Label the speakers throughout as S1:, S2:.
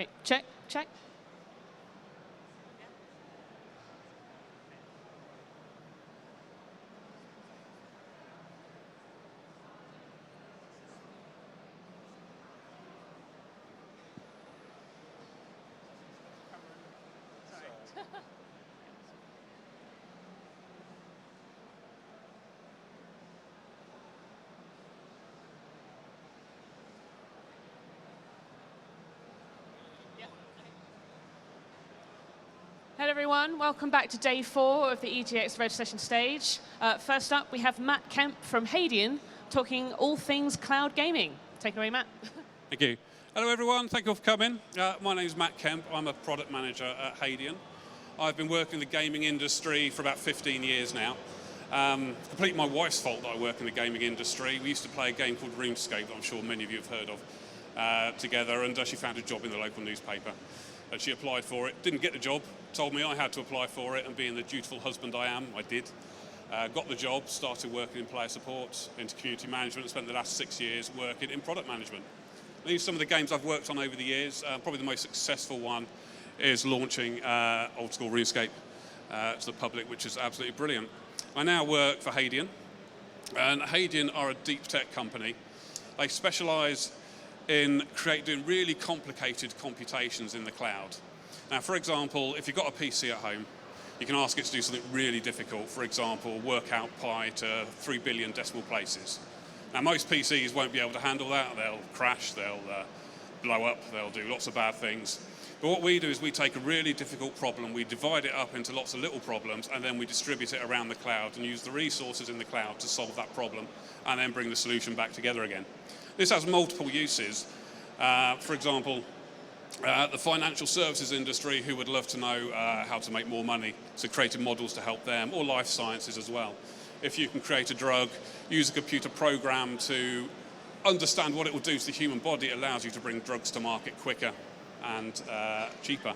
S1: Okay, check, check. Hello everyone, welcome back to day 4 of the EGX Rezzed session stage. First up, we have Mat Kemp from Hadean talking all things cloud gaming. Take it away, Matt.
S2: Thank you. Hello everyone, thank you all for coming. My name is Mat Kemp, I'm a product manager at Hadean. I've been working in the gaming industry for about 15 years now. Completely my wife's fault that I work in the gaming industry. We used to play a game called Rezzed that I'm sure many of you have heard of together, and she found a job in the local newspaper. And she applied for it, didn't get the job, told me I had to apply for it, and being the dutiful husband I am, I did. Got the job, started working in player support, into community management, and spent the last 6 years working in product management. These are some of the games I've worked on over the years. Probably the most successful one is launching old school RuneScape to the public, which is absolutely brilliant. I now work for Hadean, and Hadean are a deep tech company. They specialise in doing really complicated computations in the cloud. Now, for example, if you've got a PC at home, you can ask it to do something really difficult. For example, work out pi to 3 billion decimal places. Now, most PCs won't be able to handle that. They'll crash, they'll blow up, they'll do lots of bad things. But what we do is we take a really difficult problem, we divide it up into lots of little problems, and then we distribute it around the cloud and use the resources in the cloud to solve that problem, and then bring the solution back together again. This has multiple uses. For example, the financial services industry, who would love to know how to make more money, so creating models to help them, or life sciences as well. If you can create a drug, use a computer program to understand what it will do to the human body, it allows you to bring drugs to market quicker and cheaper.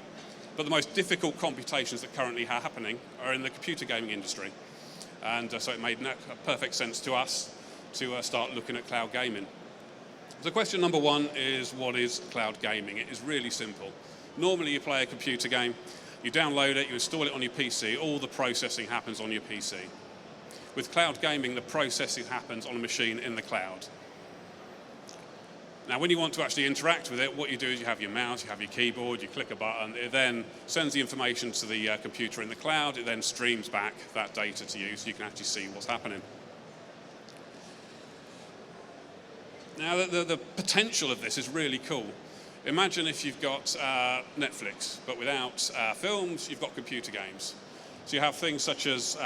S2: But the most difficult computations that currently are happening are in the computer gaming industry. And so it made perfect sense to us to start looking at cloud gaming. So question number 1 is, what is cloud gaming? It is really simple. Normally you play a computer game, you download it, you install it on your PC, all the processing happens on your PC. With cloud gaming, the processing happens on a machine in the cloud. Now, when you want to actually interact with it, what you do is you have your mouse, you have your keyboard, you click a button, it then sends the information to the computer in the cloud, it then streams back that data to you so you can actually see what's happening. Now, the potential of this is really cool. Imagine if you've got Netflix, but without films, you've got computer games. So you have things such as,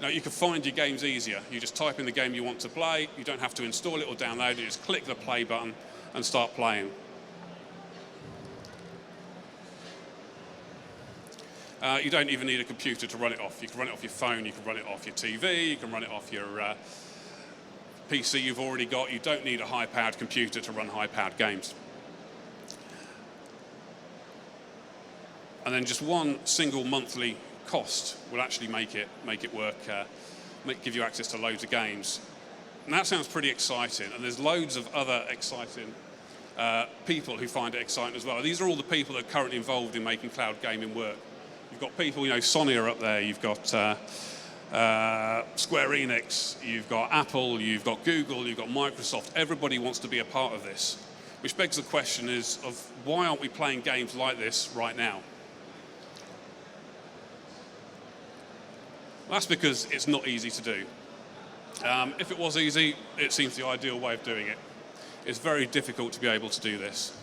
S2: you can find your games easier. You just type in the game you want to play, you don't have to install it or download it, you just click the play button and start playing. You don't even need a computer to run it off. You can run it off your phone, you can run it off your TV, you can run it off your PC you've already got. You don't need a high-powered computer to run high-powered games. And then just one single monthly cost will actually make it work, give you access to loads of games. And that sounds pretty exciting, and there's loads of other exciting people who find it exciting as well. These are all the people that are currently involved in making cloud gaming work. You've got people, Sony are up there, you've got Square Enix, you've got Apple, you've got Google, you've got Microsoft. Everybody wants to be a part of this, which begs the question of why aren't we playing games like this right now? Well, that's because it's not easy to do. If it was easy, it seems the ideal way of doing it. It's very difficult to be able to do this.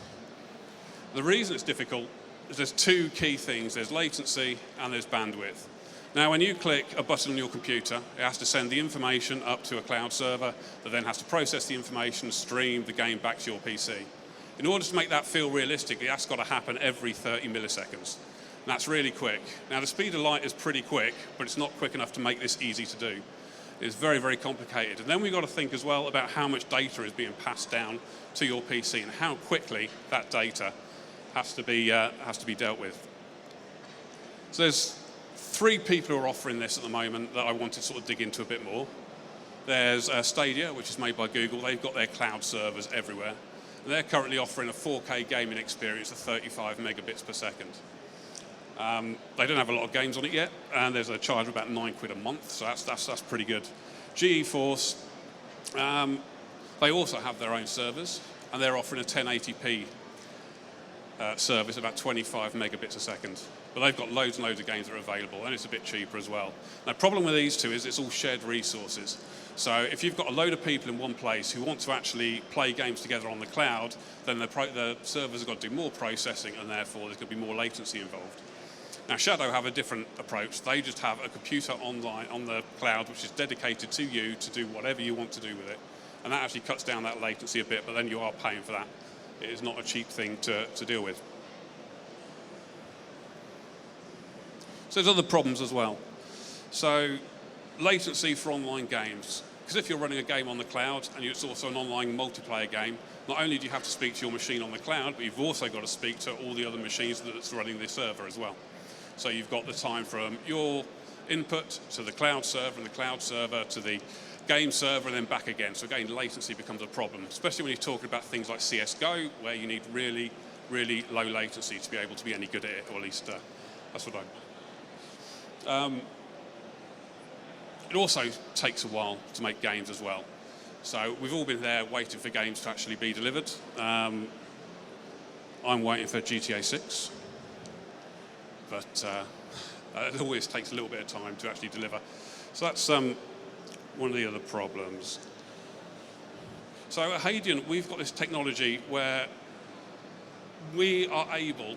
S2: The reason it's difficult is there's 2 key things. There's latency and there's bandwidth. Now, when you click a button on your computer, it has to send the information up to a cloud server that then has to process the information, stream the game back to your PC. In order to make that feel realistic, that's got to happen every 30 milliseconds. And that's really quick. Now, the speed of light is pretty quick, but it's not quick enough to make this easy to do. It's very, very complicated. And then we've got to think as well about how much data is being passed down to your PC and how quickly that data has to be dealt with. So there's 3 people who are offering this at the moment that I want to sort of dig into a bit more. There's Stadia, which is made by Google. They've got their cloud servers everywhere. They're currently offering a 4K gaming experience of 35 megabits per second. They don't have a lot of games on it yet, and there's a charge of about £9 a month, so that's pretty good. GeForce, they also have their own servers, and they're offering a 1080p service, about 25 megabits a second. But they've got loads and loads of games that are available, and it's a bit cheaper as well. Now, the problem with these two is it's all shared resources. So if you've got a load of people in one place who want to actually play games together on the cloud, then the servers have got to do more processing, and therefore there's going to be more latency involved. Now, Shadow have a different approach. They just have a computer online on the cloud, which is dedicated to you to do whatever you want to do with it. And that actually cuts down that latency a bit, but then you are paying for that. It is not a cheap thing to deal with. So there's other problems as well. So latency for online games. Because if you're running a game on the cloud and it's also an online multiplayer game, not only do you have to speak to your machine on the cloud, but you've also got to speak to all the other machines that's running the server as well. So you've got the time from your input to the cloud server, and the cloud server to the game server, and then back again. So again, latency becomes a problem, especially when you're talking about things like CSGO, where you need really, really low latency to be able to be any good at it, or at least that's what it also takes a while to make games as well. So we've all been there waiting for games to actually be delivered. I'm waiting for GTA 6, but it always takes a little bit of time to actually deliver. So that's one of the other problems. So at Hadean, we've got this technology where we are able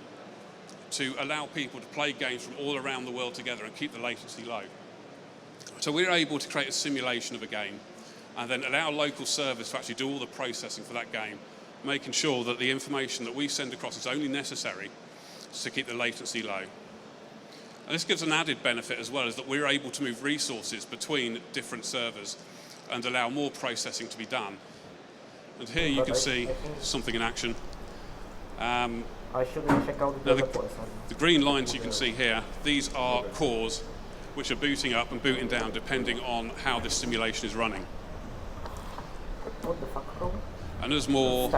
S2: to allow people to play games from all around the world together and keep the latency low. So we're able to create a simulation of a game and then allow local servers to actually do all the processing for that game, making sure that the information that we send across is only necessary to keep the latency low. And this gives an added benefit as well, is that we're able to move resources between different servers and allow more processing to be done. And here you can see something in action.
S3: I shouldn't check out
S2: the green lines you can see here, these are cores which are booting up and booting down depending on how this simulation is running.
S3: What the fuck, bro?
S2: And as more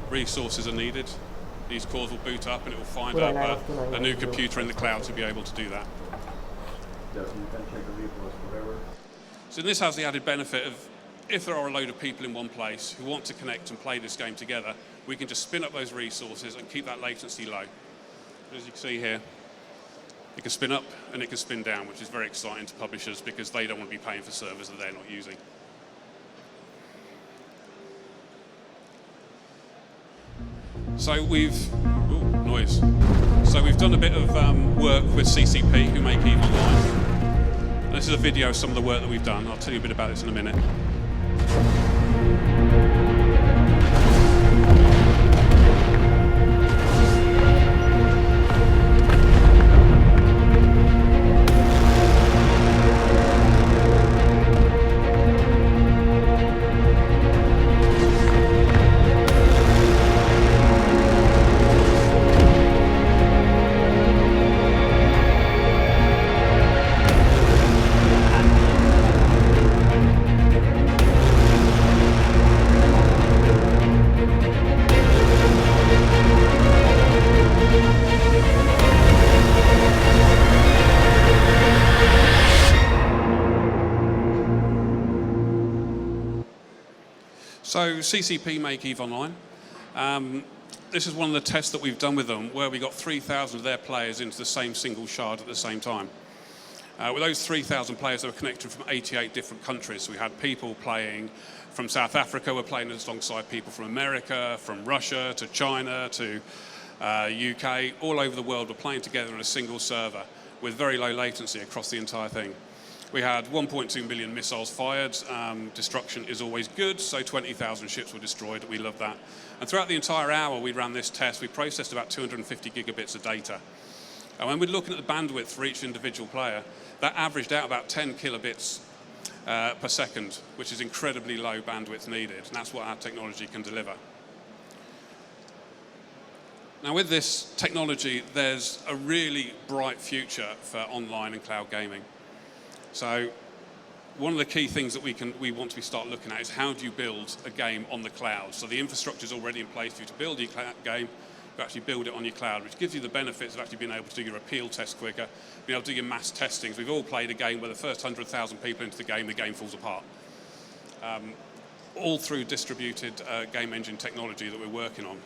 S2: resources are needed, these cores will boot up and it will find up a new computer in the cloud to be able to do that. So this has the added benefit of, if there are a load of people in one place who want to connect and play this game together, we can just spin up those resources and keep that latency low. As you can see here, it can spin up and it can spin down, which is very exciting to publishers because they don't want to be paying for servers that they're not using. So we've done a bit of work with CCP, who make EVE Online. This is a video of some of the work that we've done. I'll tell you a bit about this in a minute. So CCP make EVE Online. This is one of the tests that we've done with them, where we got 3,000 of their players into the same single shard at the same time. With those 3,000 players, they were connected from 88 different countries. So we had people playing from South Africa, we're playing alongside people from America, from Russia to China to UK, all over the world. We're playing together on a single server with very low latency across the entire thing. We had 1.2 million missiles fired. Destruction is always good, so 20,000 ships were destroyed. We love that. And throughout the entire hour we ran this test, we processed about 250 gigabits of data. And when we're looking at the bandwidth for each individual player, that averaged out about 10 kilobits per second, which is incredibly low bandwidth needed, and that's what our technology can deliver. Now with this technology, there's a really bright future for online and cloud gaming. So one of the key things that we want to start looking at is how do you build a game on the cloud? So the infrastructure is already in place for you to build your game. You actually build it on your cloud, which gives you the benefits of actually being able to do your appeal test quicker, being able to do your mass testings. We've all played a game where the first 100,000 people into the game falls apart. All through distributed game engine technology that we're working on.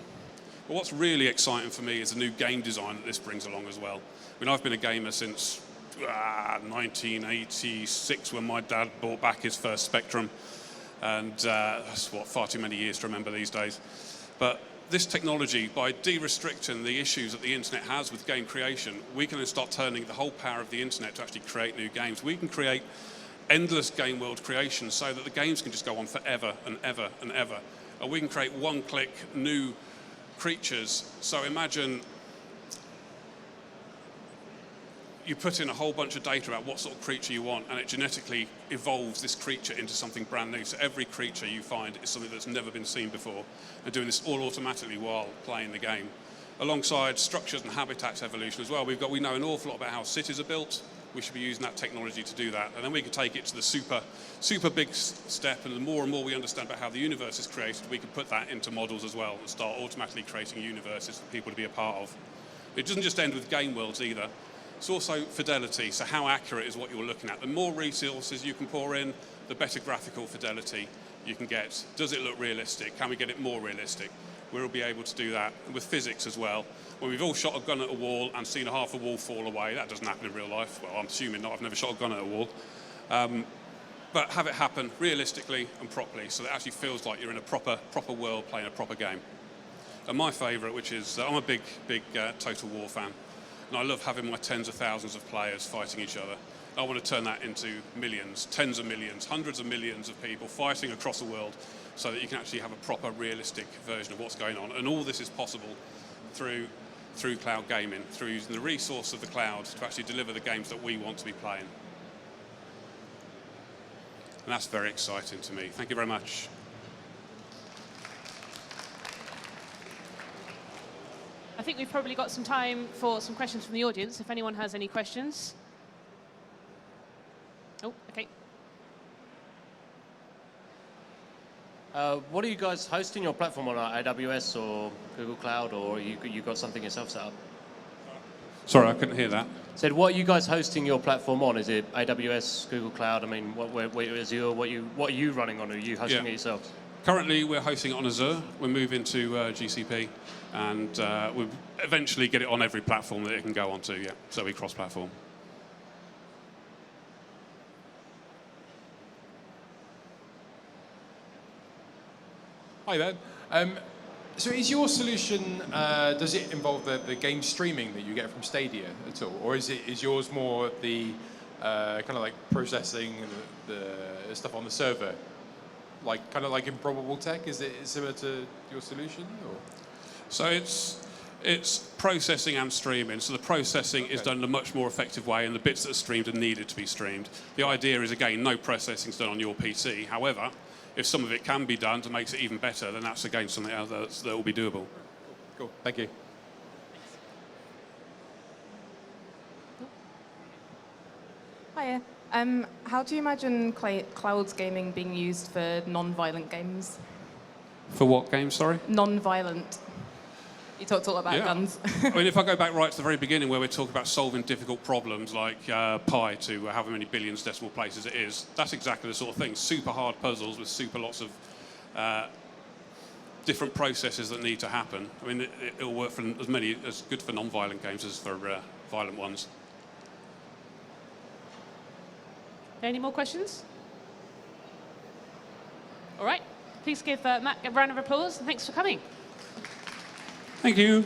S2: But what's really exciting for me is the new game design that this brings along as well. I mean, I've been a gamer since 1986 when my dad bought back his first Spectrum, and that's far too many years to remember these days. But this technology, by de-restricting the issues that the internet has with game creation, we can then start turning the whole power of the internet to actually create new games. We can create endless game world creation so that the games can just go on forever and ever and ever. And we can create one-click new creatures. So imagine you put in a whole bunch of data about what sort of creature you want, and it genetically evolves this creature into something brand new. So every creature you find is something that's never been seen before, and doing this all automatically while playing the game. Alongside structures and habitats evolution as well, we know an awful lot about how cities are built. We should be using that technology to do that, and then we can take it to the super big step, and the more and more we understand about how the universe is created, we can put that into models as well and start automatically creating universes for people to be a part of. It doesn't just end with game worlds either. It's also fidelity, so how accurate is what you're looking at. The more resources you can pour in, the better graphical fidelity you can get. Does it look realistic? Can we get it more realistic? We'll be able to do that. And with physics as well. When we've all shot a gun at a wall and seen half a wall fall away, that doesn't happen in real life. Well, I'm assuming not. I've never shot a gun at a wall. But have it happen realistically and properly, so that it actually feels like you're in a proper world playing a proper game. And my favourite, which is, I'm a big Total War fan. And I love having my tens of thousands of players fighting each other. I want to turn that into millions, tens of millions, hundreds of millions of people fighting across the world so that you can actually have a proper, realistic version of what's going on. And all this is possible through cloud gaming, through using the resource of the cloud to actually deliver the games that we want to be playing. And that's very exciting to me. Thank you very much.
S1: I think we've probably got some time for some questions from the audience, if anyone has any questions. Oh, okay.
S4: What are you guys hosting your platform on, AWS or Google Cloud, or you got something yourself set up?
S2: Sorry, I couldn't hear that.
S4: Said, what are you guys hosting your platform on? Is it AWS, Google Cloud? I mean, what are you running on? Are you hosting it yourselves?
S2: Currently, we're hosting it on Azure. We're moving to GCP, and we'll eventually get it on every platform that it can go onto, yeah, so we cross-platform.
S5: Hi there. So is your solution, does it involve the game streaming that you get from Stadia at all? Or is yours more the kind of like processing the stuff on the server? Like kind of like Improbable Tech? Is it similar to your solution? Or?
S2: So it's processing and streaming. So the processing is done in a much more effective way, and the bits that are streamed are needed to be streamed. The idea is, again, no processing is done on your PC. However, if some of it can be done to make it even better, then that's, again, something else that will be doable.
S5: Cool. Thank you.
S6: Hiya. How do you imagine cloud gaming being used for non-violent games?
S2: For what games, sorry?
S6: Non-violent. You talked all about guns.
S2: I mean, if I go back right to the very beginning where we're talking about solving difficult problems like pi to however many billions decimal places it is, that's exactly the sort of thing. Super hard puzzles with super lots of different processes that need to happen. I mean, it'll work for as good for non-violent games as for violent ones.
S1: Any more questions? All right. Please give Matt a round of applause, and thanks for coming.
S2: Thank you.